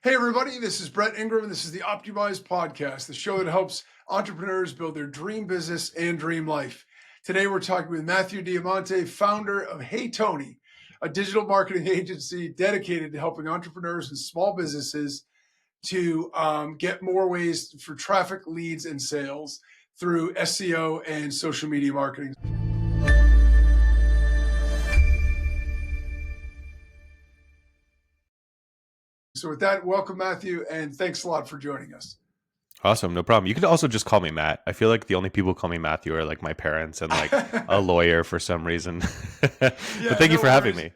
Hey, everybody, this is Brett Ingram, and this is the optYOUmize podcast, the show that helps entrepreneurs build their dream business and dream life. Today, we're talking with Matthew Diamante, founder of Hey Tony, a digital marketing agency dedicated to helping entrepreneurs and small businesses to get more ways for traffic, leads, and sales through SEO and social media marketing. So with that, welcome, Matthew, and thanks a lot for joining us. Awesome. No problem. You could also just call me Matt. I feel like the only people who call me Matthew are like my parents and like a lawyer for some reason. But Yeah, thank you no for having worries. me.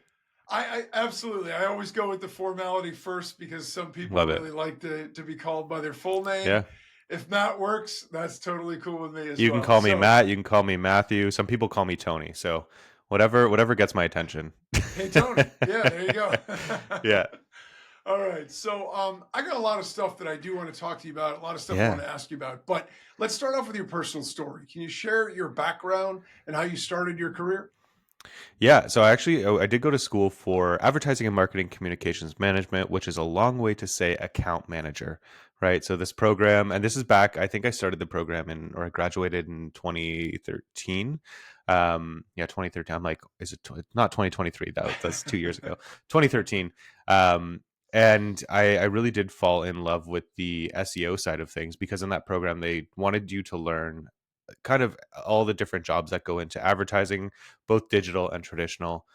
I absolutely. I always go with the formality first because some people Love it. really like to be called by their full name. Yeah. If Matt works, that's totally cool with me as You can well. call me So, Matt. You can call me Matthew. Some people call me Tony. So whatever gets my attention. hey, Tony. Yeah, there you go. Yeah. All right. So, I got a lot of stuff that I do want to talk to you about, a lot of stuff I want Yeah. to ask you about. But let's start off with your personal story. Can you share your background and how you started your career? Yeah. So I did go to school for advertising and marketing communications management, which is a long way to say account manager, right? So this program, and this is back, I think I started the program or I graduated in 2013. Yeah, 2013. I'm like, is it not 2023? That's 2 years ago, 2013. And I really did fall in love with the SEO side of things because in that program, they wanted you to learn kind of all the different jobs that go into advertising, both digital and traditional.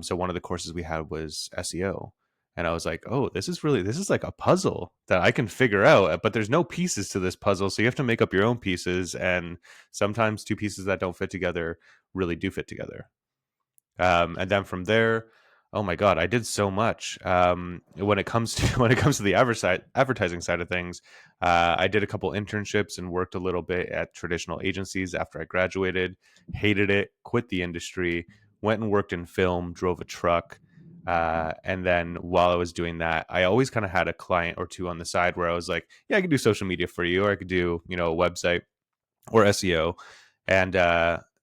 So one of the courses we had was SEO. And I was like, oh, this is like a puzzle that I can figure out, but there's no pieces to this puzzle. So you have to make up your own pieces. And sometimes two pieces that don't fit together really do fit together. And then from there, oh my god, I did so much. When it comes to the advertising side of things, I did a couple internships and worked a little bit at traditional agencies after I graduated. Hated it, quit the industry, went and worked in film, drove a truck. And then while I was doing that, I always kind of had a client or two on the side where I was like, yeah, I could do social media for you, or I could do, a website or SEO. And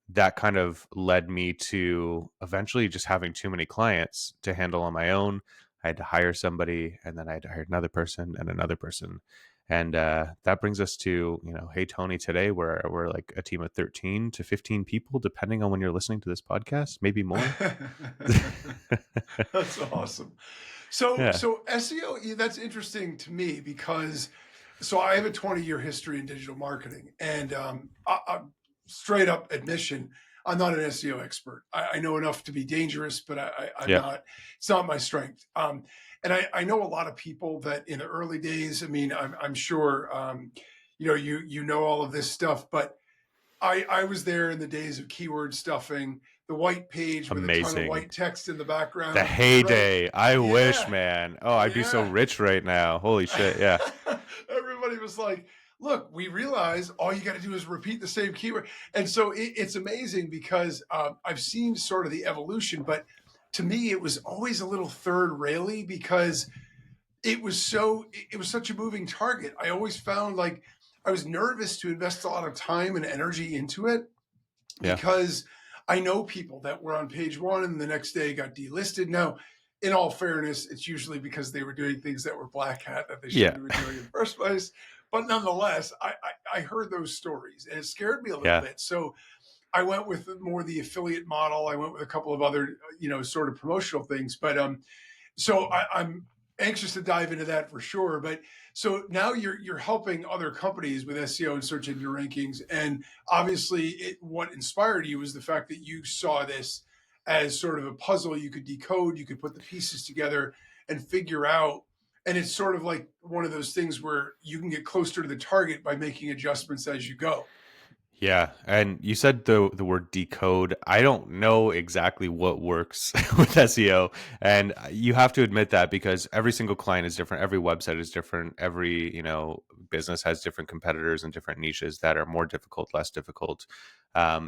that kind of led me to eventually just having too many clients to handle on my own. I had to hire somebody, and then I had to hire another person and another person. And that brings us to, Hey Tony today, where we're like a team of 13 to 15 people, depending on when you're listening to this podcast, maybe more. That's awesome. So, Yeah. so SEO, that's interesting to me because so I have a 20-year history in digital marketing, and straight up admission, I'm not an SEO expert. I know enough to be dangerous, but I'm Yeah. not. It's not my strength. And I know a lot of people that in the early days. I mean, I'm sure you know all of this stuff, but I was there in the days of keyword stuffing, the white page with a ton of Amazing. white text in the The background, right? heyday. I wish, Yeah, man. Oh, I'd be so yeah. rich right now. Holy shit. Yeah. Everybody was like, look, we realize all you got to do is repeat the same keyword. And so it's amazing because I've seen sort of the evolution, but to me, it was always a little third raily because it was such a moving target. I always found like I was nervous to invest a lot of time and energy into it Yeah. because I know people that were on page one and the next day got delisted. Now, in all fairness, it's usually because they were doing things that were black hat that they Yeah. shouldn't have been doing in the first place. But nonetheless, I heard those stories and it scared me a little Yeah. bit. So I went with more the affiliate model. I went with a couple of other, sort of promotional things. But so I'm anxious to dive into that for sure. But so now you're helping other companies with SEO and search engine rankings, and obviously, what inspired you was the fact that you saw this as sort of a puzzle you could decode, you could put the pieces together and figure out. And it's sort of like one of those things where you can get closer to the target by making adjustments as you go. Yeah, and you said the word decode. I don't know exactly what works with SEO, and you have to admit that because every single client is different, every website is different, every business has different competitors and different niches that are more difficult, less difficult.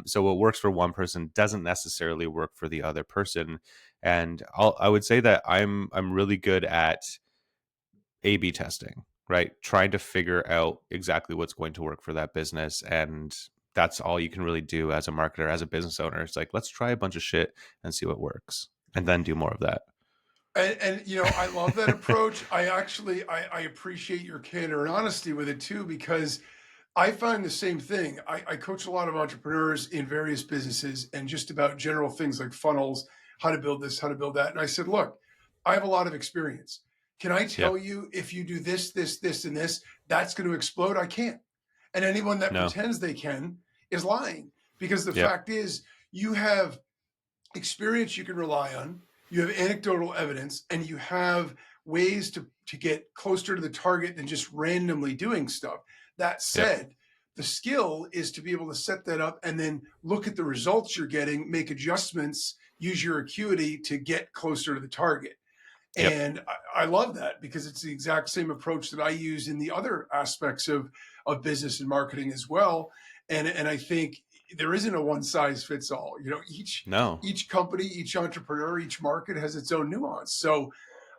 So what works for one person doesn't necessarily work for the other person, and I would say that I'm really good at A/B testing, right? Trying to figure out exactly what's going to work for that business. And that's all you can really do as a marketer, as a business owner. It's like, let's try a bunch of shit and see what works and then do more of that. And I love that approach. I appreciate your candor and honesty with it too, because I find the same thing. I coach a lot of entrepreneurs in various businesses and just about general things like funnels, how to build this, how to build that. And I said, look, I have a lot of experience. Can I Yeah. tell you if you do this, this, this, and this, that's going to explode? I can't. And anyone that No. pretends they can is lying, because the Yep. fact is, you have experience you can rely on, you have anecdotal evidence, and you have ways to get closer to the target than just randomly doing stuff. That Yep. said, the skill is to be able to set that up and then look at the results you're getting, make adjustments, use your acuity to get closer to the target. Yep. And I love that, because it's the exact same approach that I use in the other aspects of business and marketing as well. And I think there isn't a one size fits all. No. Each company, each entrepreneur, each market has its own nuance. So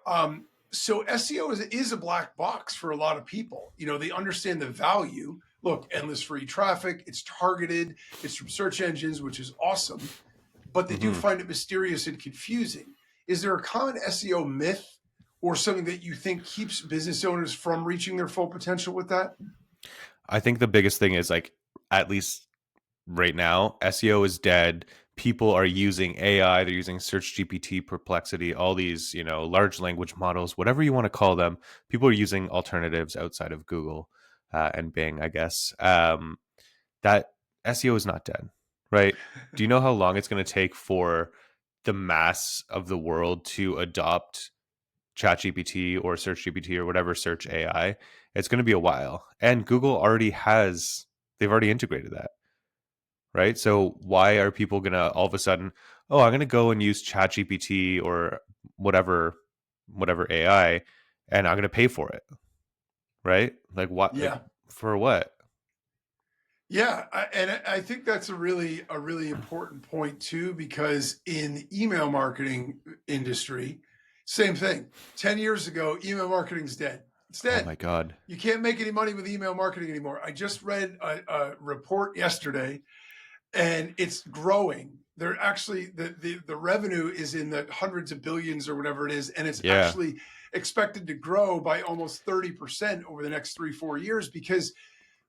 SEO is a black box for a lot of people. They understand the value. Look, endless free traffic, it's targeted, it's from search engines, which is awesome, but they do Hmm. find it mysterious and confusing. Is there a common SEO myth or something that you think keeps business owners from reaching their full potential with that? I think the biggest thing is like, at least right now, SEO is dead. People are using AI, they're using Search GPT, Perplexity, all these, large language models, whatever you want to call them. People are using alternatives outside of Google and Bing, I guess. That SEO is not dead, right? Do you know how long it's going to take for the mass of the world to adopt ChatGPT or SearchGPT or whatever search AI? It's going to be a while. And Google already they've already integrated that, right? So why are people going to all of a sudden, oh, I'm going to go and use ChatGPT or whatever, whatever AI, and I'm going to pay for it, right? Like what? Like Yeah. for what? Yeah, and I think that's a really important point too, because in the email marketing industry, same thing. 10 years ago, email marketing's dead. It's Oh dead. my God. You can't make any money with email marketing anymore. I just read a report yesterday, and it's growing. They're actually the revenue is in the hundreds of billions or whatever it is, and it's Yeah. actually expected to grow by almost 30% over the next 3-4 years, because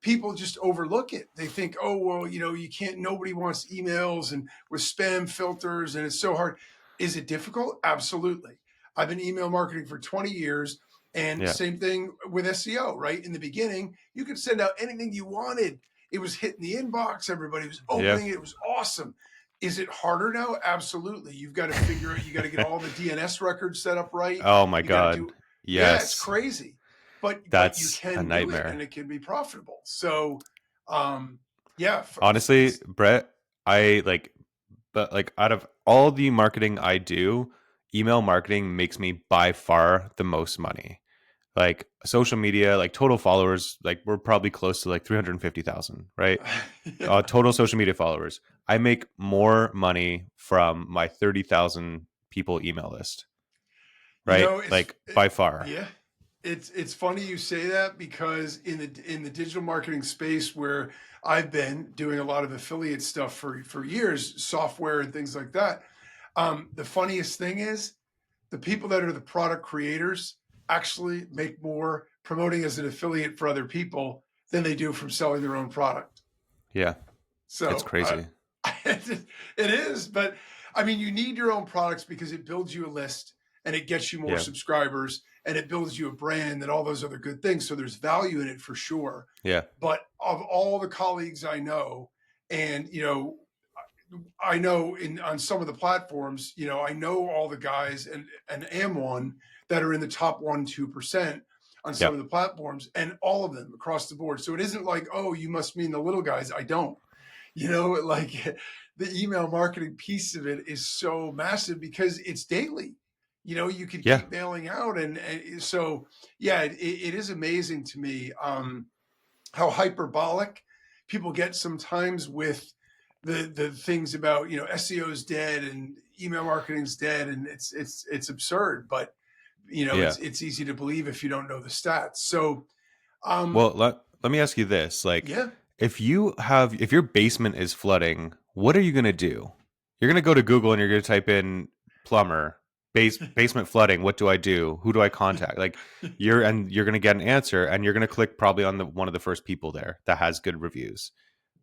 people just overlook it. They think, oh, well, you can't, nobody wants emails and with spam filters and it's so hard. Is it difficult? Absolutely. I've been email marketing for 20 years, and Yeah. same thing with SEO, right? In the beginning, you could send out anything you wanted. It was hitting the inbox, everybody was Yeah. opening it, it was awesome. Is it harder now? Absolutely. You've got to figure out, you got to get all the DNS records set up right. Oh my You got to God. do, yeah, it's Yes. crazy, but you That's a can do it and nightmare. it can be profitable. So, yeah, Honestly, Brett, I like, but like out of all the marketing I do, email marketing makes me by far the most money. Like social media, like total followers, like we're probably close to like 350,000, right? yeah, Total social media followers. I make more money from my 30,000 people email list, right? it's Like by far. yeah, it's funny you say that, because in the digital marketing space, where I've been doing a lot of affiliate stuff for years, software and things like that. The funniest thing is, the people that are the product creators actually make more promoting as an affiliate for other people than they do from selling their own product. Yeah, it's So crazy. it is, but I mean, you need your own products because it builds you a list and it gets you more Yeah. subscribers and it builds you a brand and all those other good things. So there's value in it for sure. Yeah. But of all the colleagues I know, and I know on some of the platforms, I know all the guys, and am one, that are in the top 1-2% on Yeah. some of the platforms, and all of them across the board. So it isn't like, oh, you must mean the little guys. I don't. Like, the email marketing piece of it is so massive because it's daily. You could Yeah. keep mailing out, and so yeah, it is amazing to me, how hyperbolic people get sometimes with the things about, SEO is dead and email marketing's dead, and it's absurd, but Yeah. it's easy to believe if you don't know the stats. So, Well, let me ask you this. Like, yeah. if your basement is flooding, what are you going to do? You're going to go to Google and you're going to type in plumber, Basement flooding. What do I do? Who do I contact? Like you're going to get an answer, and you're going to click probably on the one of the first people there that has good reviews,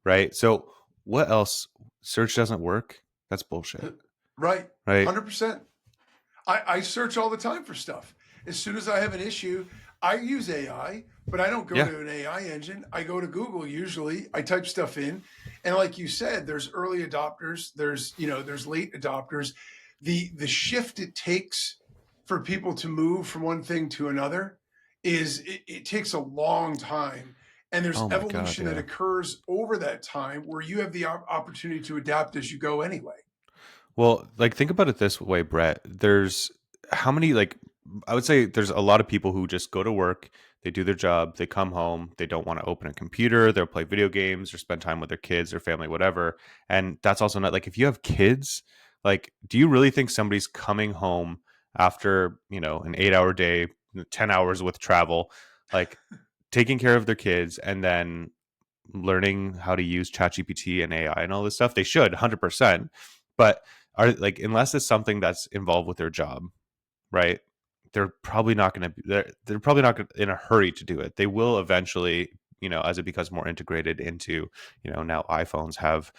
right? So what else? Search doesn't work. That's bullshit, Right. right? 100%. I search all the time for stuff. As soon as I have an issue, I use AI, but I don't go Yeah. to an AI engine. I go to Google usually. I type stuff in, and like you said, there's early adopters. There's late adopters. The shift it takes for people to move from one thing to another it takes a long time, and there's Oh my god. evolution that Yeah. occurs over that time where you have the opportunity to adapt as you go anyway. Well, like think about it this way, Brett. There's how many like I would say there's a lot of people who just go to work, they do their job, they come home, they don't want to open a computer, they'll play video games or spend time with their kids or family, whatever. And that's also not like if you have kids, like do you really think somebody's coming home after, an 8-hour day, 10 hours with travel, like taking care of their kids and then learning how to use ChatGPT and AI and all this stuff? They should 100%. But are like unless it's something that's involved with their job, right? They're probably not going to they're probably not in a hurry to do it. They will eventually, as it becomes more integrated into, now iPhones have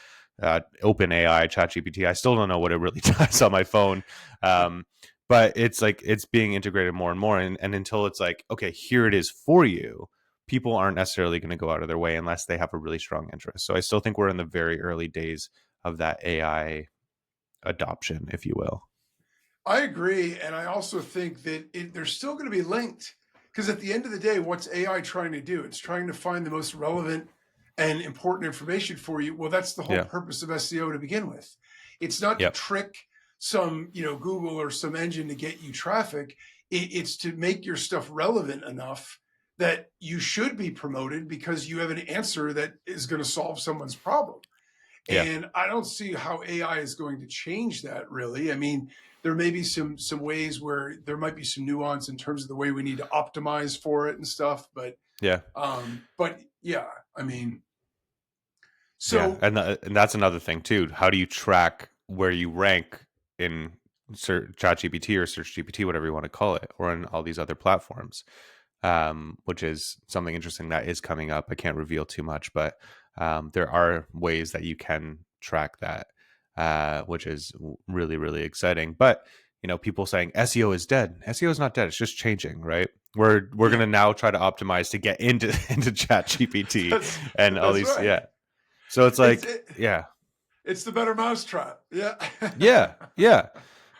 open AI, ChatGPT. I still don't know what it really does on my phone. Um, but it's like it's being integrated more and more. And until it's like, okay, here it is for you, people aren't necessarily going to go out of their way unless they have a really strong interest. So I still think we're in the very early days of that AI adoption, if you will. I agree, and I also think that they're still going to be linked because at the end of the day, what's AI trying to do? It's trying to find the most relevant and important information for you. Well, that's the whole Yeah. purpose of SEO to begin with. It's not to Yep. trick some, Google or some engine to get you traffic. It's to make your stuff relevant enough that you should be promoted because you have an answer that is going to solve someone's problem. Yeah. And I don't see how AI is going to change that really. I mean, there may be some ways where there might be some nuance in terms of the way we need to optimize for it and stuff, Yeah. but yeah, I mean, Yeah. so And that's another thing too. How do you track where you rank in ChatGPT or Search GPT, whatever you want to call it, or in all these other platforms? Which is something interesting that is coming up. I can't reveal too much, but there are ways that you can track that, which is really, really exciting. But people saying SEO is dead. SEO is not dead. It's just changing, right? We're yeah, gonna now try to optimize to get into into Chat GPT that's and all that's these. right. Yeah. So it's It's like, it, yeah, it's the better mousetrap. Yeah. yeah, yeah.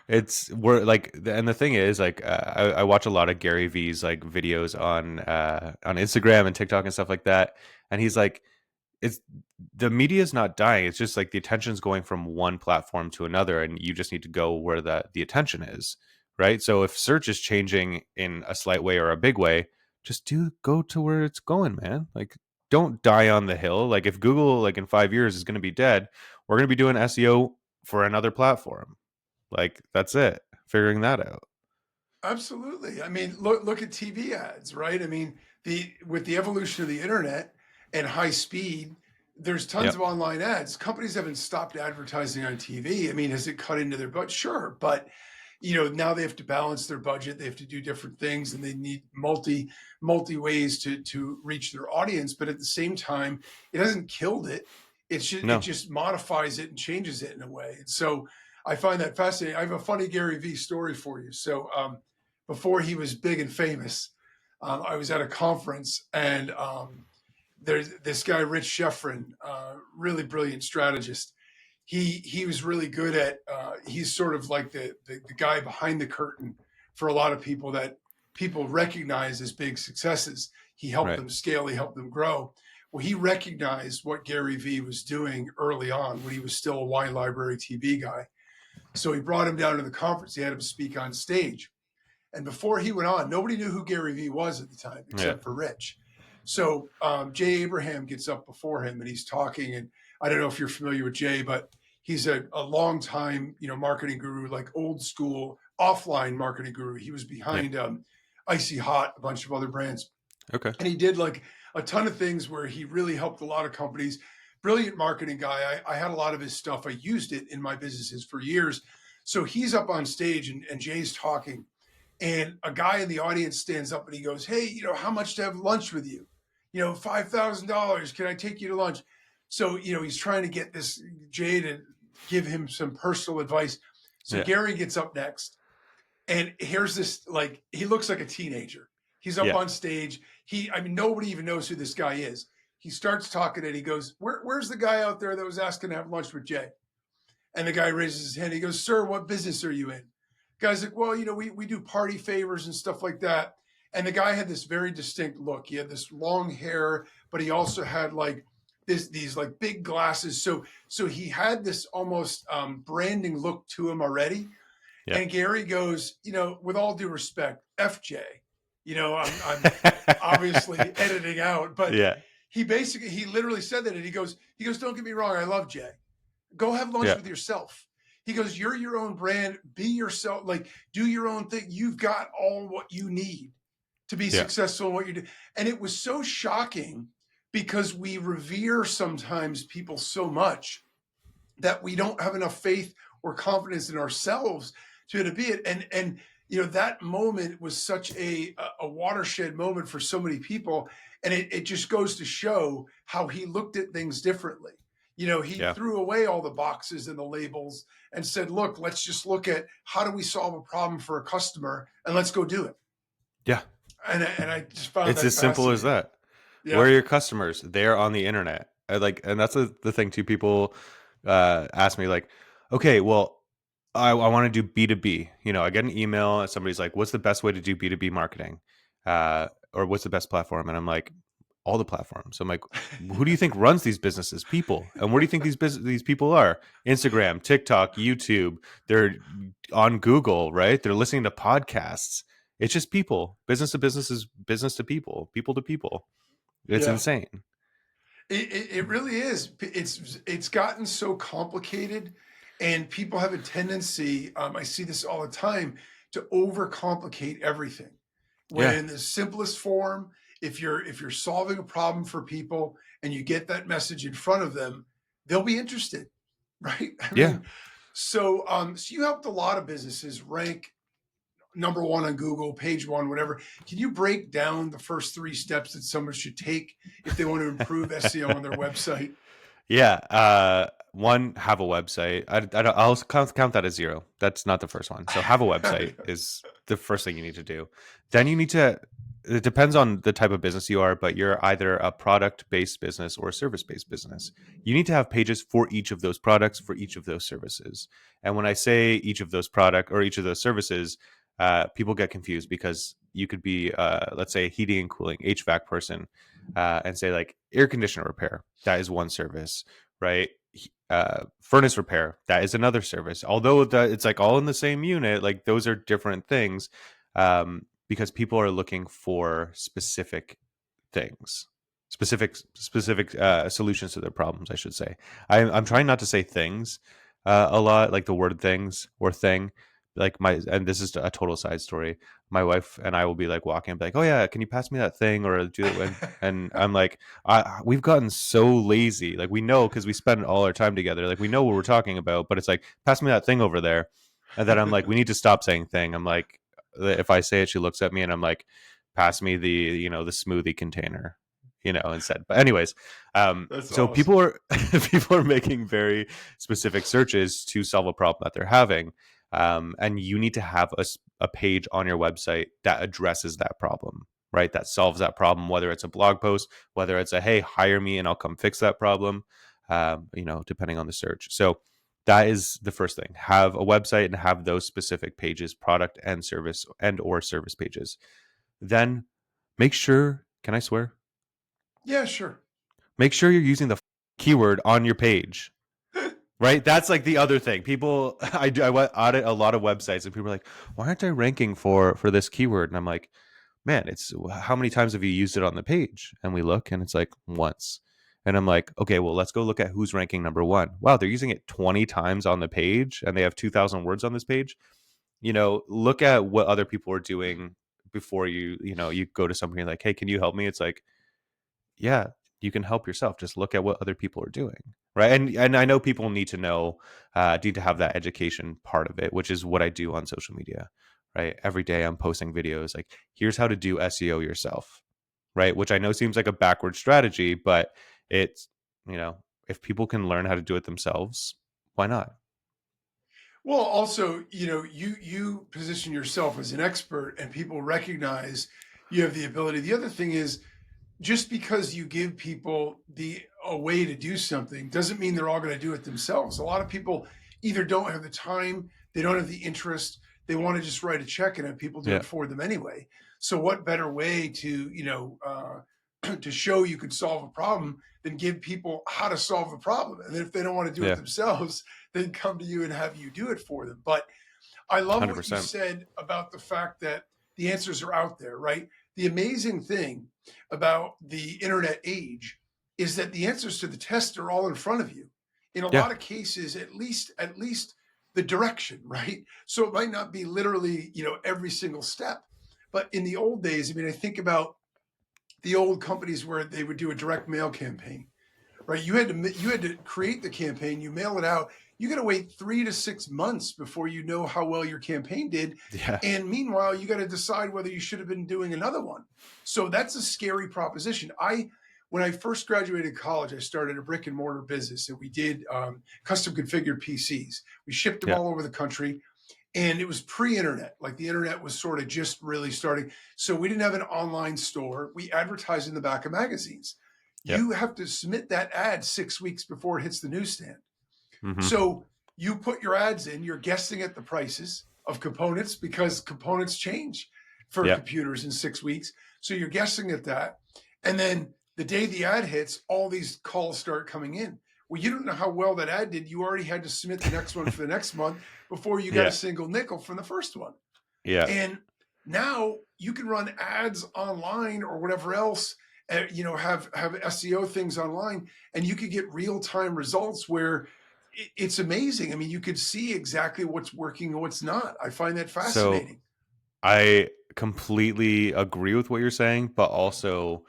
It's we're like, and the thing is, like, I watch a lot of Gary V's like videos on Instagram and TikTok and stuff like that, and he's like, it's the media is not dying. It's just like the attention's going from one platform to another, and you just need to go where the attention is, right? So if search is changing in a slight way or a big way, just do go to where it's going, man. Like, don't die on the hill. Like, if Google, like in 5 years, is going to be dead, we're going to be doing SEO for another platform. Like, that's it. Figuring that out. Absolutely. I mean, look at TV ads, right? I mean, the with the evolution of the internet and high speed, there's tons Yep. of online ads. Companies haven't stopped advertising on TV. I mean, has it cut into their budget? Sure, but now they have to balance their budget. They have to do different things, and they need multi ways to reach their audience. But at the same time, it hasn't killed it. It No. just modifies it and changes it in a way. And so I find that fascinating. I have a funny Gary Vee story for you. So before he was big and famous, I was at a conference, and there's this guy Rich Sheffrin, really brilliant strategist. He was really good at. He's sort of like the guy behind the curtain for a lot of people that people recognize as big successes. He helped Right. them scale. He helped them grow. Well, he recognized what Gary Vee was doing early on when he was still a wine library TV guy. So he brought him down to the conference. He had him speak on stage. And before he went on, nobody knew who Gary Vee was at the time Yeah. except for Rich. So Jay Abraham gets up before him and he's talking. And I don't know if you're familiar with Jay, but he's a long time, marketing guru, like old school offline marketing guru. He was Yeah. behind Icy Hot, a bunch of other brands. Okay. And he did like a ton of things where he really helped a lot of companies. Brilliant marketing guy. I had a lot of his stuff. I used it in my businesses for years. So he's up on stage and Jay's talking, and a guy in the audience stands up and he goes, "Hey, how much to have lunch with you? $5,000. Can I take you to lunch?" So, he's trying to get this Jay to give him some personal advice. So Yeah. Gary gets up next, and here's this, like, he looks like a teenager. He's up Yeah. on stage. Nobody even knows who this guy is. He starts talking and he goes, where's the guy out there that was asking to have lunch with Jay? And the guy raises his hand. He goes, "Sir, what business are you in?" Guy's like, "Well, we do party favors and stuff like that." And the guy had this very distinct look. He had this long hair, but he also had like these like big glasses. So he had this almost branding look to him already. Yeah. And Gary goes, "With all due respect, FJ." I'm obviously editing out, but Yeah. he literally said that, and he goes, "Don't get me wrong, I love Jay. Go have lunch Yeah. with yourself." He goes, "You're your own brand. Be yourself. Like, do your own thing. You've got all what you need to be Yeah. successful in what you do." And it was so shocking because we revere sometimes people so much that we don't have enough faith or confidence in ourselves to be it. And that moment was such a watershed moment for so many people. And it just goes to show how he looked at things differently. He Yeah. threw away all the boxes and the labels and said, "Look, let's just look at how do we solve a problem for a customer, and let's go do it." Yeah. And I just found It's that as simple as fascinating. that. Where Yeah. are your customers? They're on the internet. And that's the thing too. People ask me like, okay, well, I want to do B2B. I get an email and somebody's like, what's the best way to do B2B marketing? Or what's the best platform? And I'm like, all the platforms. I'm like, who do you think runs these businesses? People. And where do you think these people are? Instagram, TikTok, YouTube. They're on Google, right? They're listening to podcasts. It's just people. Business to business is business to people to people. It's Yeah. insane. It really is. It's gotten so complicated, and people have a tendency. I see this all the time, to overcomplicate everything. When Yeah. in the simplest form, if you're solving a problem for people and you get that message in front of them, they'll be interested, right? Yeah. So you helped a lot of businesses rank number one on Google, page one, whatever. Can you break down the first three steps that someone should take if they want to improve SEO on their website? Yeah. One, have a website. I'll count that as zero. That's not the first one. So have a website is the first thing you need to do. Then you need to. It depends on the type of business you are, but you're either a product-based business or a service-based business. You need to have pages for each of those products, for each of those services. And when I say each of those product or each of those services, people get confused because you could be, let's say, a heating and cooling HVAC person, and say like air conditioner repair. That is one service, right? Furnace repair, that is another service. Although it's like all in the same unit, like those are different things, because people are looking for specific things, specific solutions to their problems. I should say. I'm trying not to say things a lot, like the word things or thing. Like and this is a total side story. My wife and I will be like walking and be like, "Oh yeah, can you pass me that thing or do it?" And I'm like, we've gotten so lazy. Like we know because we spend all our time together. Like we know what we're talking about, but it's like, pass me that thing over there. And then I'm like, we need to stop saying thing. I'm like, if I say it, she looks at me and I'm like, pass me the smoothie container, instead. But anyways, That's so awesome. people are people are making very specific searches to solve a problem that they're having. And you need to have a page on your website that addresses that problem, right? That solves that problem, whether it's a blog post, whether it's a, hey, hire me and I'll come fix that problem, depending on the search. So that is the first thing. Have a website and have those specific pages, product and service and or service pages. Then make sure, can I swear? Yeah, sure. Make sure you're using the keyword on your page. Right, that's like the other thing. People, I audit a lot of websites, and people are like, "Why aren't I ranking for this keyword?" And I'm like, "Man, it's how many times have you used it on the page?" And we look, and it's like once. And I'm like, "Okay, well, let's go look at who's ranking number one." Wow, they're using it 20 times on the page, and they have 2,000 words on this page. Look at what other people are doing before you go to somebody like, "Hey, can you help me?" It's like, yeah. you can help yourself. Just look at what other people are doing, right? And I know people need to know, need to have that education part of it, which is what I do on social media, right? Every day I'm posting videos like, here's how to do SEO yourself, right? Which I know seems like a backward strategy, but it's, you know, if people can learn how to do it themselves, why not? Well, also, you position yourself as an expert, and people recognize you have the ability. The other thing is, just because you give people a way to do something doesn't mean they're all going to do it themselves. A lot of people either don't have the time, they don't have the interest, they want to just write a check and have people do Yeah. it for them anyway. So what better way to to show you could solve a problem than give people how to solve the problem? And then if they don't want to do it Yeah. themselves, then come to you and have you do it for them. But I love what you 100%. said about the fact that the answers are out there, right? The amazing thing about the internet age is that the answers to the test are all in front of you. In a Yeah. lot of cases, at least the direction, right? So it might not be literally, every single step. But in the old days, I mean, I think about the old companies where they would do a direct mail campaign, right? You had to create the campaign, you mail it out. You got to wait 3 to 6 months before you know how well your campaign did, Yeah. and meanwhile, you got to decide whether you should have been doing another one. So that's a scary proposition. When I first graduated college, I started a brick and mortar business, and we did custom configured PCs. We shipped them Yeah. all over the country, and it was pre-internet. Like the internet was sort of just really starting, so we didn't have an online store. We advertised in the back of magazines. Yeah. You have to submit that ad 6 weeks before it hits the newsstand. Hmm. So you put your ads in, you're guessing at the prices of components because components change for Yeah. computers in 6 weeks. So you're guessing at that. And then the day the ad hits, all these calls start coming in. Well, you don't know how well that ad did. You already had to submit the next one for the next month before you got a Yeah. single nickel from the first one. Yeah. And now you can run ads online or whatever else, have SEO things online, and you could get real time results where it's amazing. I mean, you could see exactly what's working and what's not. I find that So fascinating. I completely agree with what you're saying, but also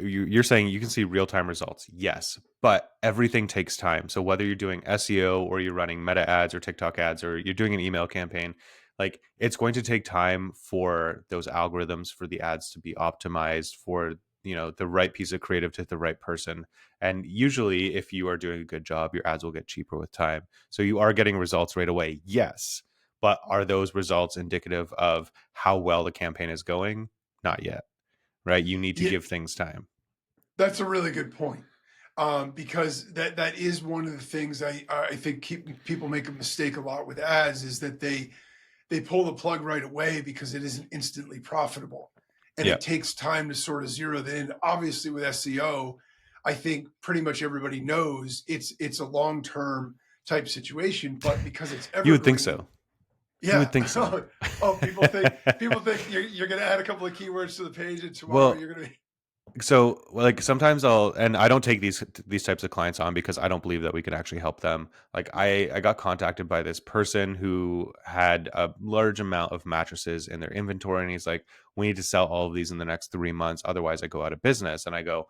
you're saying you can see real time results. Yes, but everything takes time. So whether you're doing SEO or you're running meta ads or TikTok ads or you're doing an email campaign, like it's going to take time for those algorithms, for the ads to be optimized, for the right piece of creative to hit the right person. And usually if you are doing a good job, your ads will get cheaper with time. So you are getting results right away. Yes. But are those results indicative of how well the campaign is going? Not yet, right? You need to Yeah, give things time. that's a really good point. Because that is one of the things I think people make a mistake a lot with ads is that they pull the plug right away because it isn't instantly profitable. And Yeah. it takes time to sort of zero that in. Obviously, with SEO, I think pretty much everybody knows it's a long term type situation, but because it's You would think evergreen, so. You yeah. would think so. Oh, people think you're going to add a couple of keywords to the page, and tomorrow Well, you're going to be. so like sometimes and I don't take these types of clients on because I don't believe that we can actually help them. Like I got contacted by this person who had a large amount of mattresses in their inventory, and he's like, we need to sell all of these in the next 3 months, otherwise I go out of business. And I go,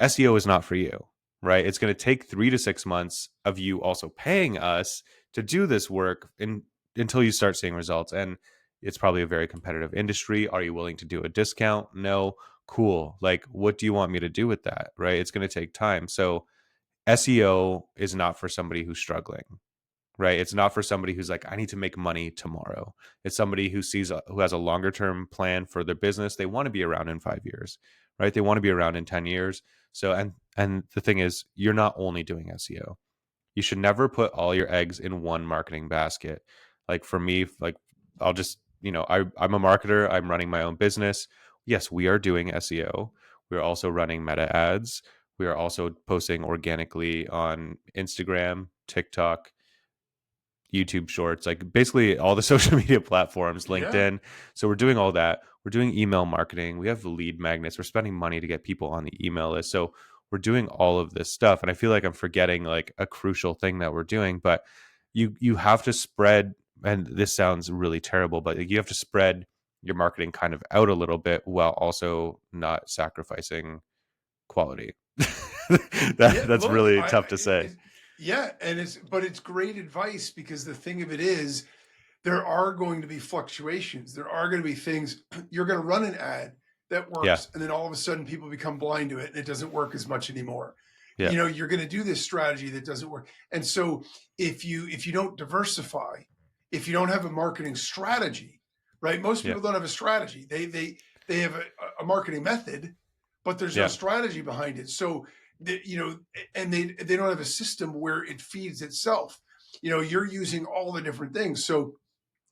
SEO is not for you, right? It's going to take 3 to 6 months of you also paying us to do this work until you start seeing results. And it's probably a very competitive industry. Are you willing to do a discount? No. Cool. Like, what do you want me to do with that? Right. It's going to take time. So SEO is not for somebody who's struggling, right? It's not for somebody who's like, I need to make money tomorrow. It's somebody who has a longer term plan for their business. They want to be around in 5 years, right? They want to be around in 10 years. So, and the thing is, you're not only doing SEO. You should never put all your eggs in one marketing basket. Like for me, like I'll just, I'm a marketer, I'm running my own business. Yes, we are doing SEO. We're also running meta ads. We are also posting organically on Instagram, TikTok, YouTube Shorts, like basically all the social media platforms, Yeah. LinkedIn. So we're doing all that. We're doing email marketing. We have lead magnets. We're spending money to get people on the email list. So we're doing all of this stuff. And I feel like I'm forgetting like a crucial thing that we're doing, but you have to spread, and this sounds really terrible, but you have to spread your marketing kind of out a little bit while also not sacrificing quality. Yeah, That's look, really tough to say. yeah, and it's great advice because the thing of it is there are going to be fluctuations. There are going to be things you're going to run an ad that Yeah, works, and then all of a sudden people become blind to it, and it doesn't work as much anymore. yeah, You're going to do this strategy that doesn't work, and so if you don't diversify, if you don't have a marketing strategy, right? Most yeah, people don't have a strategy. They have a marketing method, but there's no yeah, strategy behind it. So and they don't have a system where it feeds itself. You're using all the different things, so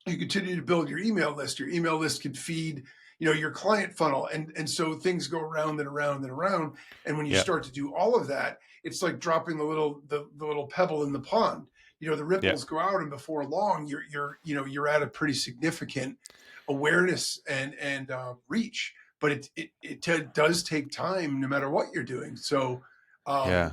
you continue to build your email list. Your email list can feed your client funnel, and so things go around and around and around. And when you yeah, start to do all of that, it's like dropping the little pebble in the pond. The yeah, ripples go out, and before long you're at a pretty significant awareness and reach. But it does take time no matter what you're doing. So yeah,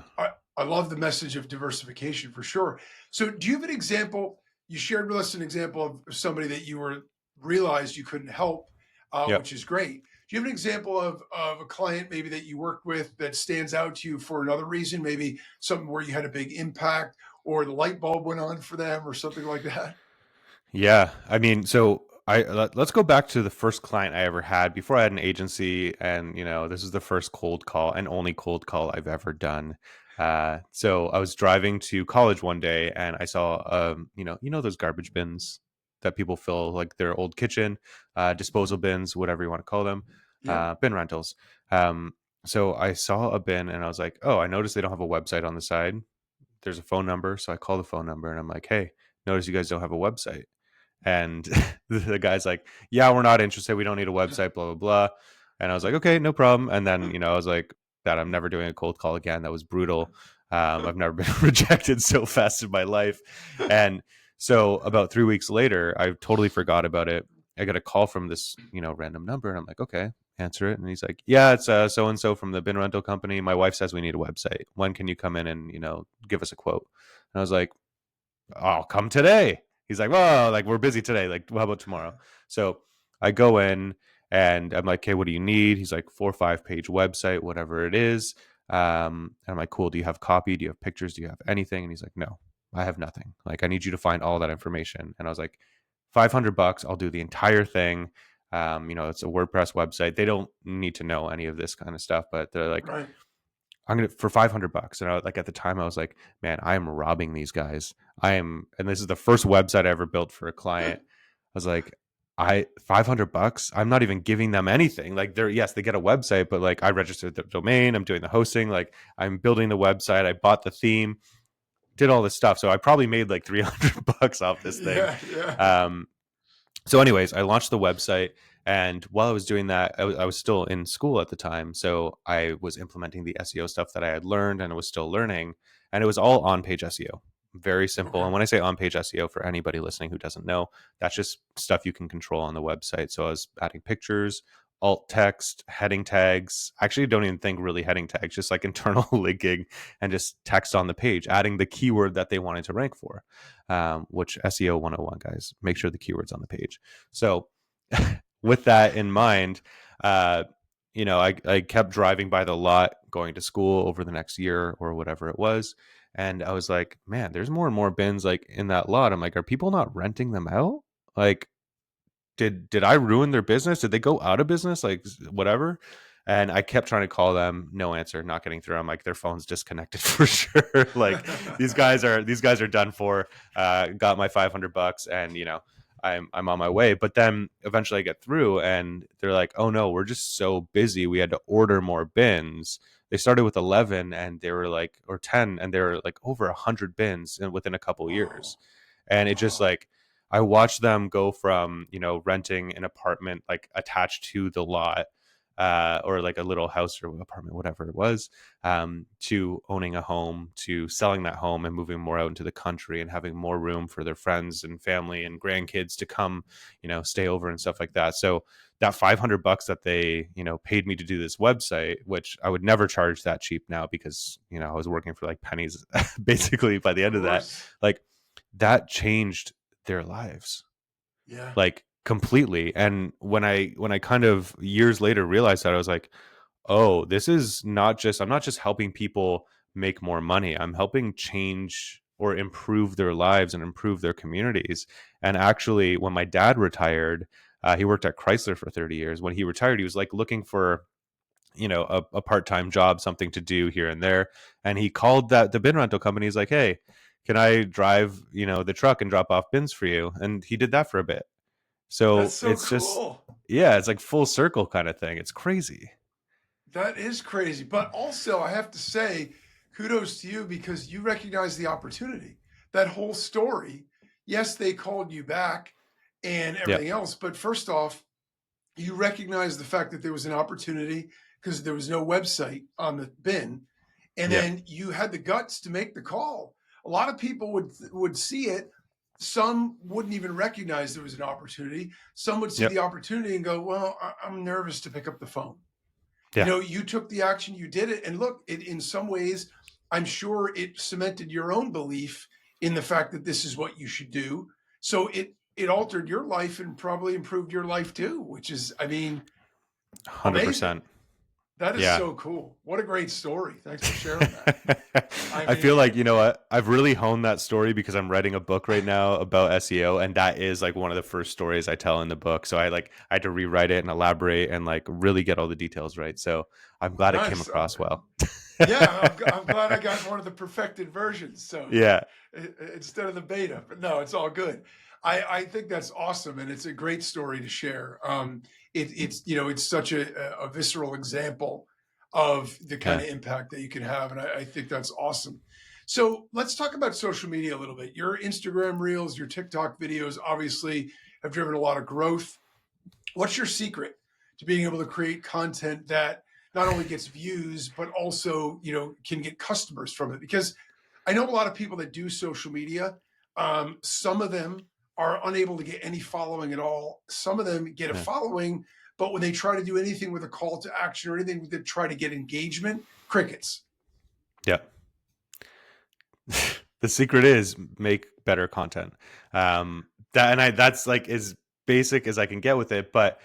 I love the message of diversification for sure. So do you have an example? You shared with us an example of somebody that you were realized you couldn't help, yeah. which is great. Do you have an example of a client maybe that you worked with that stands out to you for another reason? Maybe something where you had a big impact or the light bulb went on for them or something like that? Yeah, I mean, so let's go back to the first client I ever had before I had an agency, and this is the first cold call and only cold call I've ever done. So I was driving to college one day, and I saw, those garbage bins that people fill like their old kitchen, disposal Mhm. bins, whatever you want to call them, Yep. bin rentals. Um, so I saw a bin, and I was like, oh, I noticed they don't have a website on the side. There's a phone number, so I call the phone number, and I'm like, hey, notice you guys don't have a website. And the guy's like, yeah, we're not interested. We don't need a website, blah, blah, blah. And I was like, okay, no problem. And then, I was like, that I'm never doing a cold call again. That was brutal. I've never been rejected so fast in my life. And so about 3 weeks later, I totally forgot about it. I got a call from this, random number. And I'm like, okay, answer it. And he's like, yeah, it's so and so from the bin rental company. My wife says we need a website. When can you come in and, give us a quote? And I was like, I'll come today. He's like, well, like we're busy today. Like, how about tomorrow? So I go in and I'm like, okay, what do you need? He's like, 4 or 5 page website, whatever it is. And I'm like, cool. Do you have copy? Do you have pictures? Do you have anything? And he's like, no, I have nothing. Like, I need you to find all that information. And I was like, $500. I'll do the entire thing. It's a WordPress website. They don't need to know any of this kind of stuff, but they're like, Right. I'm gonna for $500. And like at the time I was like, man, I am robbing these guys. And this is the first website I ever built for a client. I was like, $500. I'm not even giving them anything. Like yes, they get a website, but like I registered the domain, I'm doing the hosting, like I'm building the website, I bought the theme, did all this stuff. So I probably made like $300 off this thing. Yeah. Yeah. Um, so anyways, I launched the website, and while I was doing that, I was still in school at the time, so I was implementing the SEO stuff that I had learned and I was still learning, and it was all on page SEO. Very simple. Okay. And when I say on page SEO, for anybody listening who doesn't know, that's just stuff you can control on the website. So I was adding pictures, alt text, heading tags. I actually don't even think really heading tags, just like internal linking and just text on the page, adding the keyword that they wanted to rank for, which SEO 101, guys, make sure the keyword's on the page. So with that in mind, uh, I kept driving by the lot going to school over the next year or whatever it was. And I was like, man, there's more and more bins like in that lot. I'm like, are people not renting them out? Like, did I ruin their business? Did they go out of business? Like whatever. And I kept trying to call them, no answer, not getting through. I'm like, their phone's disconnected for sure. Like these guys are done for. Got my $500, and I'm on my way. But then eventually I get through, and they're like, oh no, we're just so busy. We had to order more bins. They started with 11, and they were like, or 10, and they were like over 100 bins within a couple Oh. years. And it just Oh. like I watched them go from, renting an apartment like attached to the lot, or like a little house or apartment, whatever it was, to owning a home, to selling that home and moving more out into the country and having more room for their friends and family and grandkids to come, stay over and stuff like that. So that $500 that they, paid me to do this website, which I would never charge that cheap now because, I was working for like pennies basically by the Of end of that, course. like that changed their lives Yeah. like completely. And when I kind of years later realized that, I was like, oh, this is not just, I'm not just helping people make more money. I'm helping change or improve their lives and improve their communities. And actually, when my dad retired, he worked at Chrysler for 30 years. When he retired, he was like looking for, a part-time job, something to do here and there. And he called the bin rental company. He's like, hey, can I drive, the truck and drop off bins for you? And he did that for a bit. That's So so it's just, cool. yeah, it's like full circle kind of thing. It's crazy. That is crazy. But also, I have to say, kudos to you because you recognize the opportunity. That whole story, yes, they called you back and Yeah. everything else. But first off, you recognize the fact that there was an opportunity because there was no website on the bin. And Yeah. then you had the guts to make the call. A lot of people would see it. Some wouldn't even recognize there was an opportunity. Some would see Yep. the opportunity and go, well, I'm nervous to pick up the phone. Yeah. You took the action, you did it. And look, in some ways, I'm sure it cemented your own belief in the fact that this is what you should do. So it altered your life and probably improved your life too, which is, I mean, amazing. 100%. That is Yeah. so cool. What a great story. Thanks for sharing that. I I feel mean, like, you know what? I've really honed that story because I'm writing a book right now about SEO, and that is like one of the first stories I tell in the book. So I had to rewrite it and elaborate and like really get all the details right. So I'm glad it came nice. across well. Yeah, I'm glad I got one of the perfected versions. So Yeah. instead of the beta, but no, it's all good. I think that's awesome, and it's a great story to share. It's such a visceral example of the kind Yeah. of impact that you can have, and I think that's awesome. So let's talk about social media a little bit. Your Instagram reels, your TikTok videos, obviously have driven a lot of growth. What's your secret to being able to create content that not only gets views but also can get customers from it? Because I know a lot of people that do social media. Some of them are unable to get any following at all. Some of them get a Yeah. following, but when they try to do anything with a call to action or anything to try to get engagement, crickets. Yeah. The secret is make better content. That's like as basic as I can get with it. But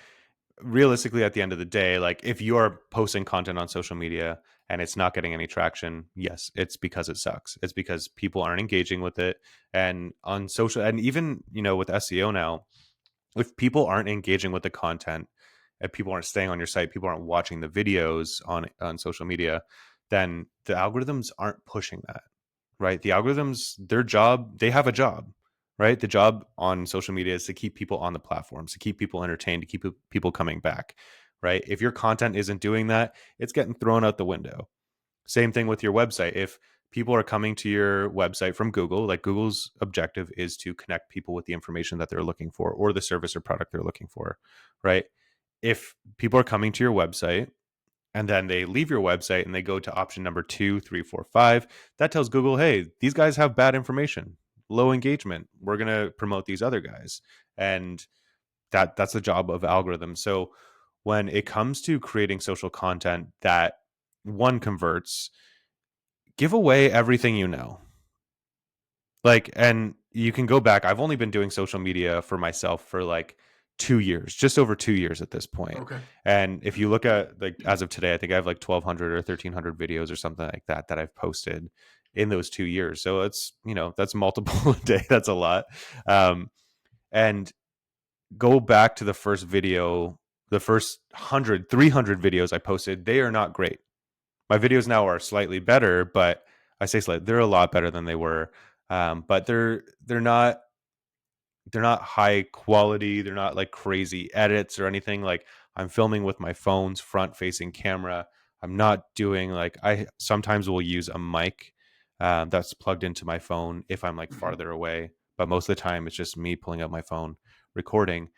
realistically, at the end of the day, like if you're posting content on social media and it's not getting any traction, yes, it's because it sucks. It's because people aren't engaging with it. And on social, and even, with SEO now, if people aren't engaging with the content and people aren't staying on your site, people aren't watching the videos on social media, then the algorithms aren't pushing that, right? The algorithms, their job, they have a job, right? The job on social media is to keep people on the platforms, to keep people entertained, to keep people coming back, right? If your content isn't doing that, it's getting thrown out the window. Same thing with your website. If people are coming to your website from Google, like Google's objective is to connect people with the information that they're looking for or the service or product they're looking for, right? If people are coming to your website and then they leave your website and they go to option number 2, 3, 4, 5, that tells Google, hey, these guys have bad information, low engagement. We're going to promote these other guys. And that's the job of algorithms. So when it comes to creating social content that one converts, give away everything you know. Like, and you can go back. I've only been doing social media for myself for like 2 years, just over 2 years at this point. Okay. And if you look at like as of today, I think I have like 1,200 or 1,300 videos or something like that I've posted in those 2 years. So it's, that's multiple a day. That's a lot. And go back to the first video, the first 100, 300 videos I posted, they are not great. My videos now are slightly better, but I say slightly, they're a lot better than they were. But they're not high quality. They're not like crazy edits or anything. Like I'm filming with my phone's front facing camera. I'm not doing like I sometimes will use a mic that's plugged into my phone if I'm like Mhm. farther away. But most of the time it's just me pulling out my phone recording.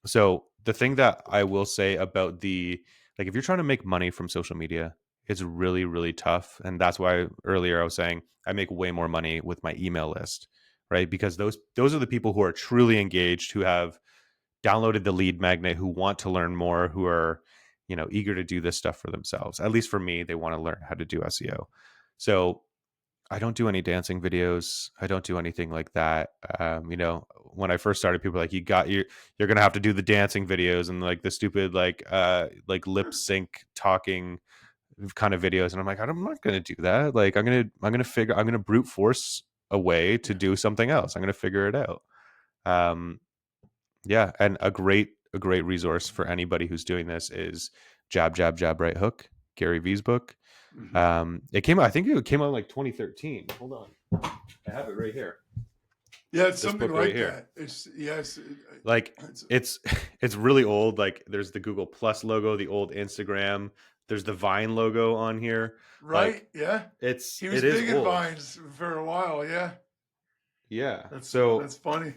So the thing that I will say about like if you're trying to make money from social media, it's really, really tough. And that's why earlier I was saying I make way more money with my email list, right? Because those are the people who are truly engaged, who have downloaded the lead magnet, who want to learn more, who are, eager to do this stuff for themselves. At least for me, they want to learn how to do SEO. So I don't do any dancing videos. I don't do anything like that. When I first started, people were like, you're gonna have to do the dancing videos and like the stupid like lip sync talking kind of videos. And I'm like, I'm not gonna do that. Like I'm gonna brute force a way to Yeah. do something else. I'm gonna figure it out. Um, yeah, and a great resource for anybody who's doing this is Jab Jab Jab Right Hook, Gary Vee's book. Hmm. It came out, I think it came out in like 2013. Hold on. I have it right here. Yeah, it's This something book right like here. that. It's yes, Like it's it's it's really old. Like there's the Google Plus logo, the old Instagram, there's the Vine logo on here. right. Like Yeah, it's he was it is big in old. vines for a while. Yeah, Yeah. that's So funny.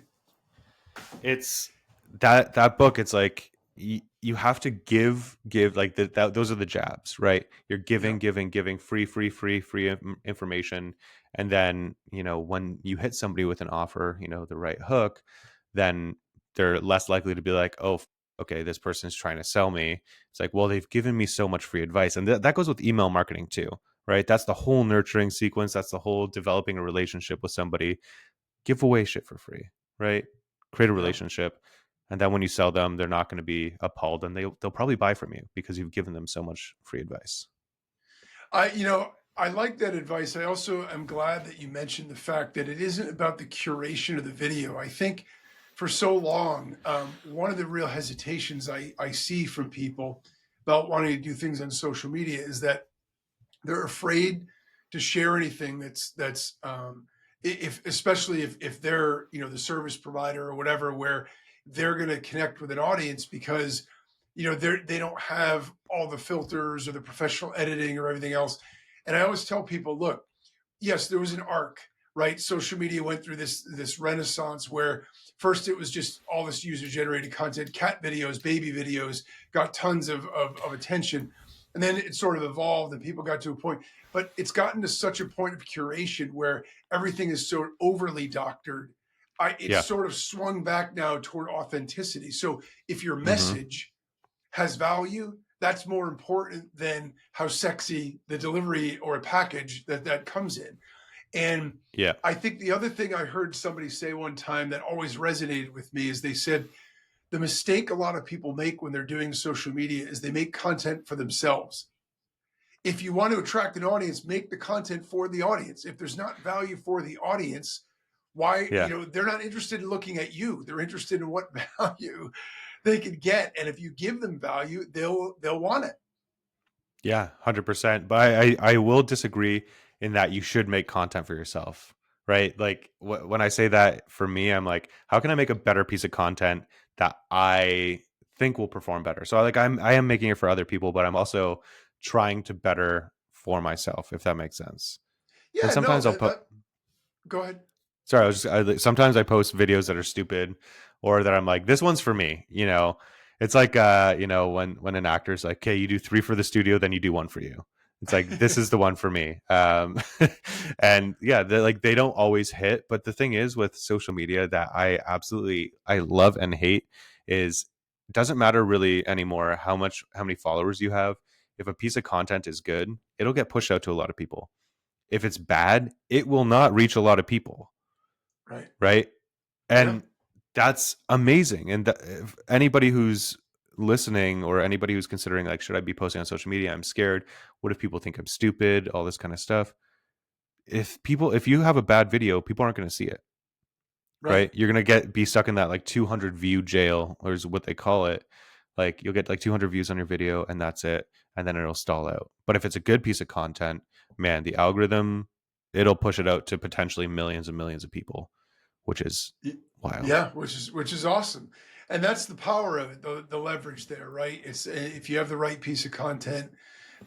it's that book, it's like you have to give like those are the jabs, right? You're Yeah, giving free information, and then when you hit somebody with an offer, the right hook, then they're less likely to be like, oh, okay, this person's trying to sell me. It's like, well, they've given me so much free advice. And that goes with email marketing too, right? That's the whole nurturing sequence. That's the whole developing a relationship with somebody. Give away shit for free, right? Create a yeah. relationship. And then when you sell them, they're not going to be appalled, and they'll probably buy from you because you've given them so much free advice. I like that advice. I also am glad that you mentioned the fact that it isn't about the curation of the video. I think for so long, one of the real hesitations I see from people about wanting to do things on social media is that they're afraid to share anything that's if especially if they're the service provider or whatever, where they're going to connect with an audience because they don't have all the filters or the professional editing or everything else. And I always tell people, look, yes, there was an arc, right? Social media went through this renaissance where first it was just all this user generated content, cat videos, baby videos, got tons of attention. And then it sort of evolved and people got to a point, but it's gotten to such a point of curation where everything is so overly doctored. It's Yeah. sort of swung back now toward authenticity. So if your Hmm. message has value, that's more important than how sexy the delivery or a package that comes in. And Yeah. I think the other thing I heard somebody say one time that always resonated with me is they said the mistake a lot of people make when they're doing social media is they make content for themselves. If you want to attract an audience, make the content for the audience. If there's not value for the audience, why, Yeah. they're not interested in looking at you. They're interested in what value they can get. And if you give them value, they'll want it. Yeah, 100%. But I will disagree in that you should make content for yourself, right? Like when I say that, for me, I'm like, how can I make a better piece of content that I think will perform better? So I am making it for other people, but I'm also trying to better for myself, if that makes sense. And Yeah, no, sometimes I'll that, put that go ahead. Sorry, sometimes I post videos that are stupid, or that I'm like, this one's for me. It's like when an actor's like, okay, you do three for the studio, then you do one for you. It's like, this is the one for me. And yeah, they don't always hit. But the thing is with social media that I love and hate is, it doesn't matter really anymore how many followers you have. If a piece of content is good, it'll get pushed out to a lot of people. If it's bad, it will not reach a lot of people, Right. right? Yeah. And that's amazing. And if anybody who's listening, or anybody who's considering like, should I be posting on social media? I'm scared. What if people think I'm stupid? All this kind of stuff. If you have a bad video, people aren't going to see it, Right. right? You're going to be stuck in that like 200 view jail, or is what they call it. Like you'll get like 200 views on your video, and that's it. And then it'll stall out. But if it's a good piece of content, man, the algorithm, it'll push it out to potentially millions and millions of people, which is wild. Yeah, which is awesome. And that's the power of it, the leverage there, right? It's if you have the right piece of content,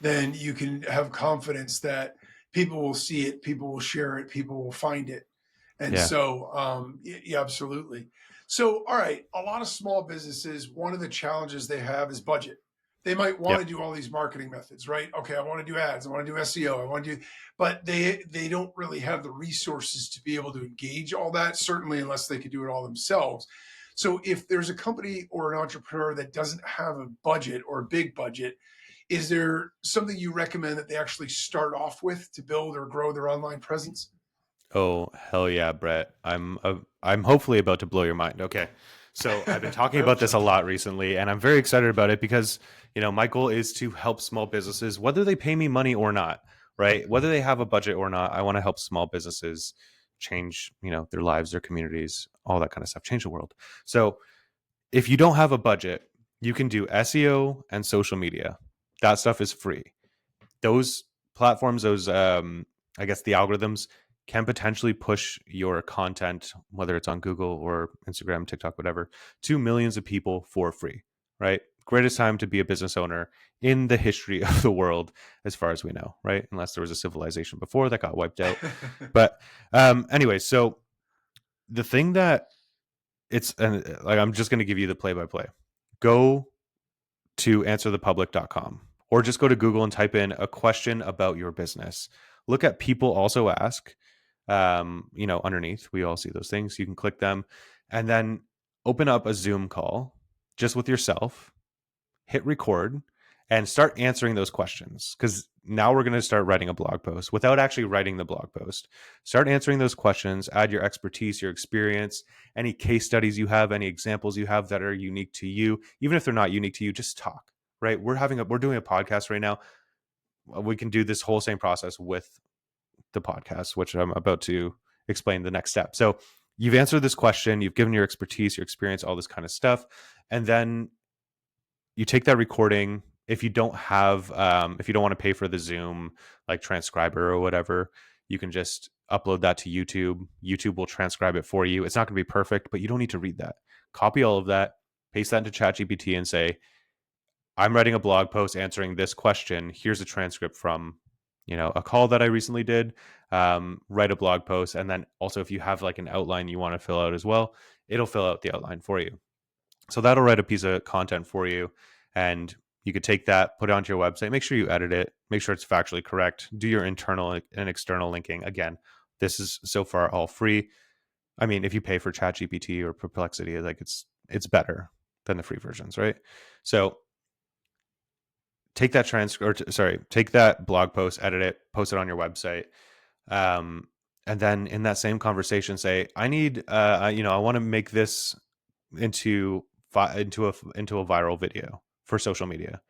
then you can have confidence that people will see it, people will share it, people will find it. And Yeah. so, yeah, absolutely. So, all right, a lot of small businesses, one of the challenges they have is budget. They might want Yep. to do all these marketing methods, right? Okay, I want to do ads, I want to do SEO, I want to do, but they don't really have the resources to be able to engage all that. Certainly, unless they could do it all themselves. So, if there's a company or an entrepreneur that doesn't have a budget or a big budget, is there something you recommend that they actually start off with to build or grow their online presence? Oh, hell yeah, Brett. I'm hopefully about to blow your mind. Okay. So, I've been talking I hope about this so. a lot recently, and I'm very excited about it because, my goal is to help small businesses whether they pay me money or not, right? Whether they have a budget or not, I want to help small businesses change, their lives, their communities, all that kind of stuff, change the world. So, if you don't have a budget, you can do SEO and social media. That stuff is free. Those platforms, those I guess the algorithms can potentially push your content, whether it's on Google or Instagram, TikTok, whatever, to millions of people for free, right? Greatest time to be a business owner in the history of the world, as far as we know, right? Unless there was a civilization before that got wiped out. But anyway, so the thing that it's and like I'm just going to give you the play by play. Go to answerthepublic.com or just go to Google and type in a question about your business. Look at people also ask, underneath. We all see those things. You can click them and then open up a Zoom call just with yourself, hit record, and start answering those questions. Because now we're going to start writing a blog post without actually writing the blog post. Start answering those questions, add your expertise, your experience, any case studies you have, any examples you have that are unique to you. Even if they're not unique to you, just talk, right? We're doing a podcast right now. We can do this whole same process with the podcast, which I'm about to explain the next step. So you've answered this question, you've given your expertise, your experience, all this kind of stuff. And then you take that recording. If you don't have if you don't want to pay for the Zoom like transcriber or whatever, you can just upload that to YouTube will transcribe it for you. It's not going to be perfect, but you don't need to read that. Copy all of that, paste that into ChatGPT and say, I'm writing a blog post answering this question. Here's a transcript from a call that I recently did. Write a blog post, and then also if you have like an outline you want to fill out as well, it'll fill out the outline for you. So that'll write a piece of content for you, and you could take that, put it onto your website. Make sure you edit it. Make sure it's factually correct. Do your internal and external linking. Again, this is so far all free. I mean, if you pay for ChatGPT or Perplexity, like it's better than the free versions, right? So take that take that blog post, edit it, post it on your website, um, and then in that same conversation, say, I need, I want to make this into into a viral video for social media.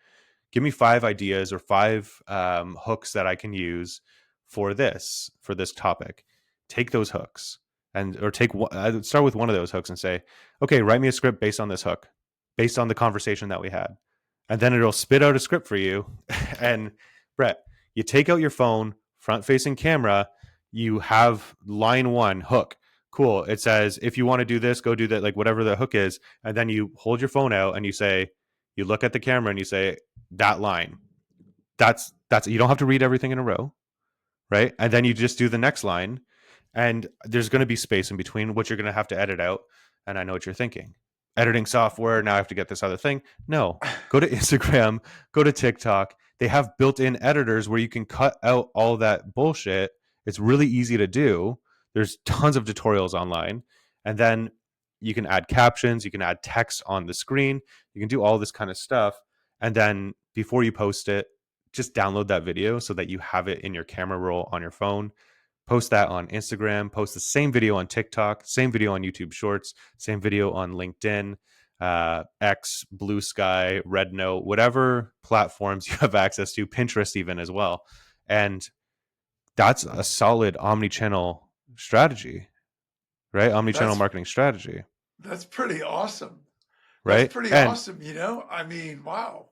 Give me 5 ideas or 5 hooks that I can use for this topic. Take those hooks and or take start with one of those hooks and say, okay, write me a script based on this hook, based on the conversation that we had, and then it'll spit out a script for you. And Brett, you take out your phone, front facing camera, you have line 1 hook. Cool. It says, if you want to do this, go do that, like whatever the hook is. And then you hold your phone out and you look at the camera and you say, that line. That's you don't have to read everything in a row, right? And then you just do the next line, and there's going to be space in between, which you're going to have to edit out. And I know what you're thinking. Editing software, now I have to get this other thing. No, go to Instagram, go to TikTok. They have built-in editors where you can cut out all that bullshit. It's really easy to do. There's tons of tutorials online. And then you can add captions, you can add text on the screen, you can do all this kind of stuff. And then before you post it, just download that video so that you have it in your camera roll on your phone. Post that on Instagram, post the same video on TikTok, same video on YouTube Shorts, same video on LinkedIn, X, Blue Sky, Red Note, whatever platforms you have access to, Pinterest even as well. And that's a solid omni-channel strategy, right? Omni-channel that's marketing strategy, that's pretty awesome. That's right? pretty And awesome. I mean, wow.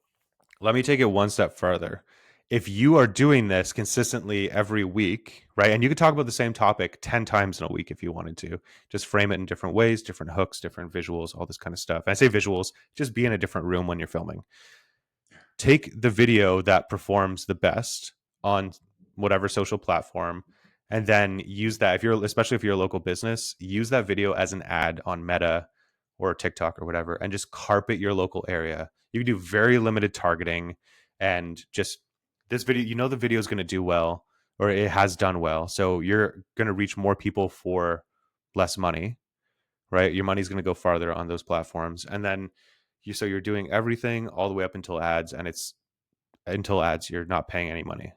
let me take it one step further. If you are doing this consistently every week, right, and you could talk about the same topic 10 times in a week if you wanted to, just frame it in different ways, different hooks, different visuals, all this kind of stuff. And I say visuals, just be in a different room when you're filming. Take the video that performs the best on whatever social platform and then use that, especially if you're a local business, use that video as an ad on Meta or TikTok or whatever, and just carpet your local area. You can do very limited targeting, and just this video, the video is going to do well, or it has done well. So you're going to reach more people for less money, right? Your money's going to go farther on those platforms. And then so you're doing everything all the way up until ads, and it's until ads, you're not paying any money.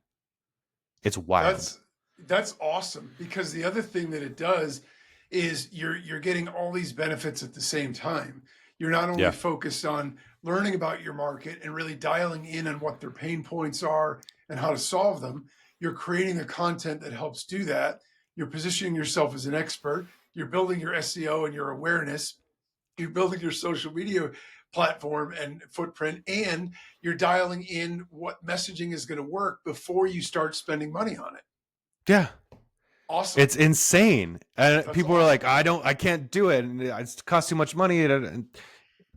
It's wild. That's that's awesome, because the other thing that it does is you're getting all these benefits at the same time. You're not only Yeah. focused on learning about your market and really dialing in on what their pain points are and how to solve them. You're creating the content that helps do that. You're positioning yourself as an expert. You're building your SEO and your awareness. You're building your social media platform and footprint, and you're dialing in what messaging is going to work before you start spending money on it. Yeah. Awesome. It's insane. And That's people are like, awesome. I can't do it. And it costs too much money. And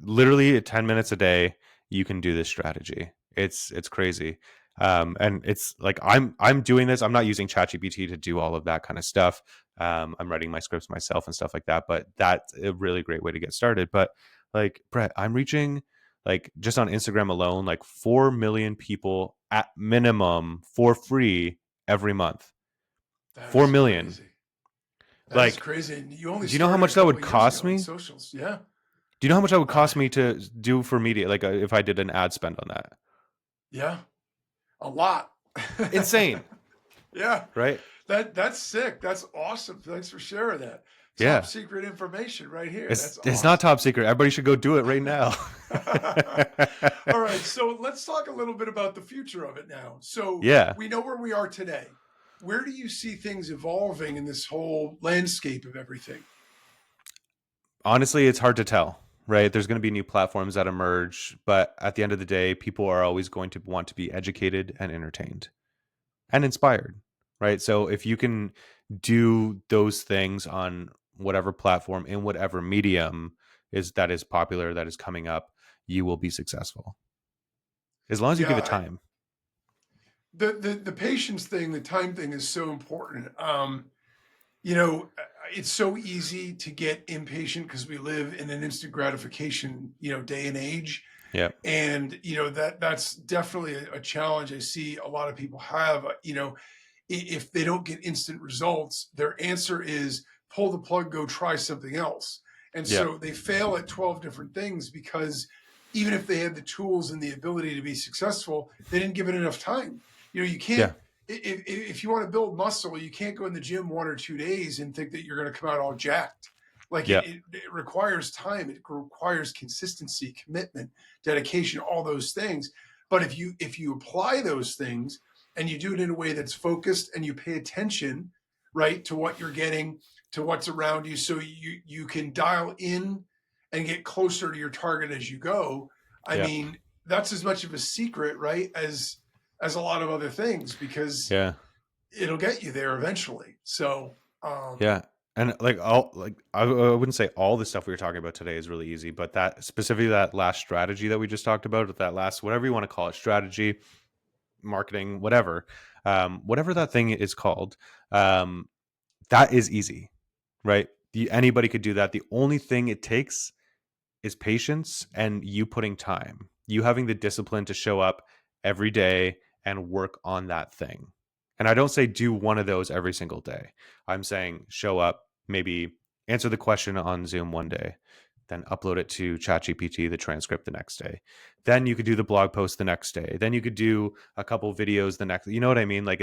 literally at 10 minutes a day, you can do this strategy. It's crazy. And it's like, I'm doing this. I'm not using ChatGPT to do all of that kind of stuff. I'm writing my scripts myself and stuff like that, but that's a really great way to get started. But like, Brett, I'm reaching, like, just on Instagram alone, like 4 million people at minimum for free every month. That 4 is million. crazy. That is Like, crazy. And you only do you know how started a much that couple would of years cost ago in me? socials. Yeah. Do you know how much that would Uh, cost me to do for media? Like, if I did an ad spend on that? yeah. A lot. Insane, Yeah. right? That's sick. That's awesome. Thanks for sharing that. Top Yeah. secret information right here. That's It's not awesome. top secret. Everybody should go do it right now. All right, so let's talk a little bit about the future of it now. So Yeah. we know where we are today. Where do you see things evolving in this whole landscape of everything? Honestly, it's hard to tell, right? There's going to be new platforms that emerge, but at the end of the day, people are always going to want to be educated and entertained and inspired, right? So if you can do those things on whatever platform in whatever medium is popular, that is coming up, you will be successful as long as you Yeah, give it time. the patience thing, the time thing is so important. You know, it's so easy to get impatient because we live in an instant gratification, day and age. Yeah. And that's definitely a challenge I see a lot of people have. If they don't get instant results, their answer is pull the plug, go try something else. And Yeah. so they fail at 12 different things because even if they had the tools and the ability to be successful, they didn't give it enough time. You can't, Yeah. if you want to build muscle, you can't go in the gym 1 or 2 days and think that you're going to come out all jacked. Like Yeah. it requires time, it requires consistency, commitment, dedication, all those things. But if you apply those things and you do it in a way that's focused and you pay attention, right, to what you're getting, to what's around you, so you can dial in and get closer to your target as you go. I Yeah. mean, that's as much of a secret, right, as a lot of other things, because Yeah. it'll get you there eventually. So Yeah. And like all like I wouldn't say all the stuff we were talking about today is really easy, but that specifically that last strategy that we just talked about, that last whatever you want to call it, strategy, marketing, whatever that thing is called, um, that is easy, right? Anybody could do that. The only thing it takes is patience and you putting time, you having the discipline to show up every day and work on that thing. And I don't say do one of those every single day. I'm saying show up, maybe answer the question on Zoom one day, then upload it to ChatGPT, the transcript the next day. Then you could do the blog post the next day. Then you could do a couple videos the next, you know what I mean? Like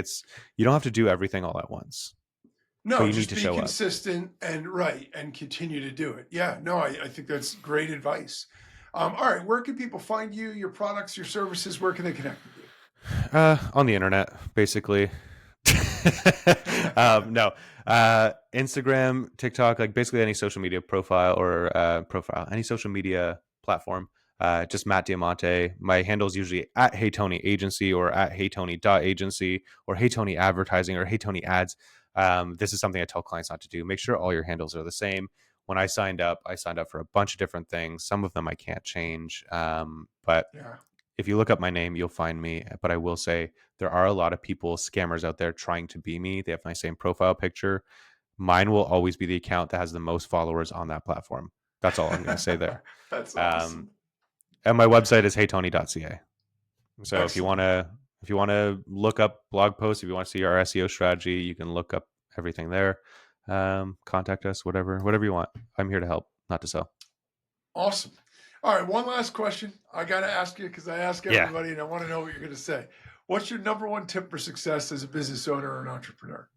you don't have to do everything all at once, but no, you need just to be show up. consistent and right and continue to do it. Yeah, no, I think that's great advice. All right, where can people find you, your products, your services? Where can they connect with you? On the internet, basically. No, Instagram, TikTok, like basically any social media profile or any social media platform. Just Matt Diamante. My handle is usually at Hey Tony Agency or at Hey Tony Agency or Hey Tony Advertising or Hey Tony Ads. This is something I tell clients not to do. Make sure all your handles are the same. When I signed up for a bunch of different things. Some of them I can't change, but Yeah. if you look up my name, you'll find me. But I will say there are a lot of people, scammers out there trying to be me. They have my same profile picture. Mine will always be the account that has the most followers on that platform. That's all I'm going to say there. That's Um, awesome. and my website is heytony.ca. So Excellent. if you want to look up blog posts, if you want to see our SEO strategy, you can look up everything there. Contact us, whatever you want. I'm here to help, not to sell. Awesome. All right, one last question. I got to ask you because I ask Yeah. everybody and I want to know what you're going to say. What's your number one tip for success as a business owner or an entrepreneur?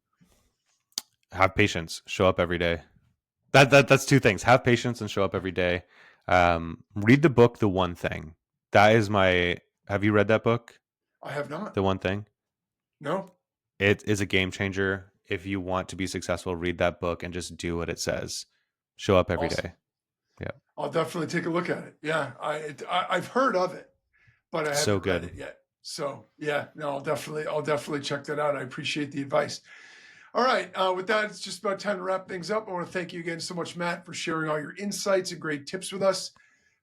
Have patience. Show up every day. That's two things. Have patience and show up every day. Read the book, The One Thing. That is my. Have you read that book, I have not. The One Thing? No? It is a game changer. If you want to be successful, read that book and just do what it says. Show up every Awesome. day. Yeah. I'll definitely take a look at it. Yeah, I've heard of it, but I So haven't read good. it yet. So yeah, no, I'll definitely check that out. I appreciate the advice. All right, with that, it's just about time to wrap things up. I want to thank you again so much, Matt, for sharing all your insights and great tips with us.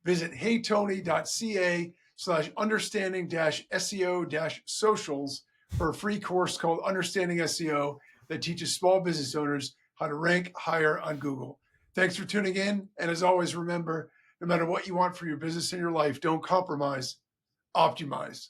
Visit heytony.ca/understanding SEO socials for a free course called Understanding SEO that teaches small business owners how to rank higher on Google. Thanks for tuning in. And as always, remember, no matter what you want for your business and your life, don't compromise, optimize.